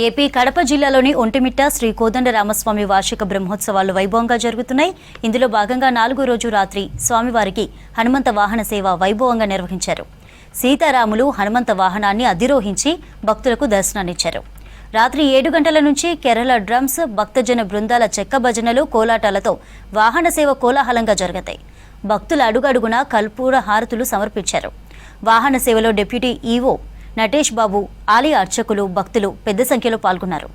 AP Kadapa జిల్లాలోని ఒంటిమిట్ట శ్రీ కోదండరామస్వామి వార్షిక బ్రహ్మోత్సవాలు వైభవంగా జరుగుతున్నాయి. ఇందులో భాగంగా 4వ రోజు రాత్రి స్వామివారికి హనుమంత వాహన సేవ వైభవంగా నిర్వహించారు. సీతారాములు హనుమంత వాహనాన్ని అధిరోహించి భక్తులకు దర్శనాన్నిచ్చారు. రాత్రి 7 గంటల నుంచి కేరళ డ్రమ్స్, భక్తజన బృందాల చెక్క భజనలు, కోలాటాలతో వాహన సేవ కోలాహలంగా జరుగుతాయి. భక్తుల అడుగడుగునా కర్పూర హారతులు సమర్పించారు. వాహన సేవలో డిప్యూటీ ఈవో నటేష్ బాబు, ఆలయ అర్చకులు, భక్తులు పెద్ద సంఖ్యలో పాల్గొన్నారు.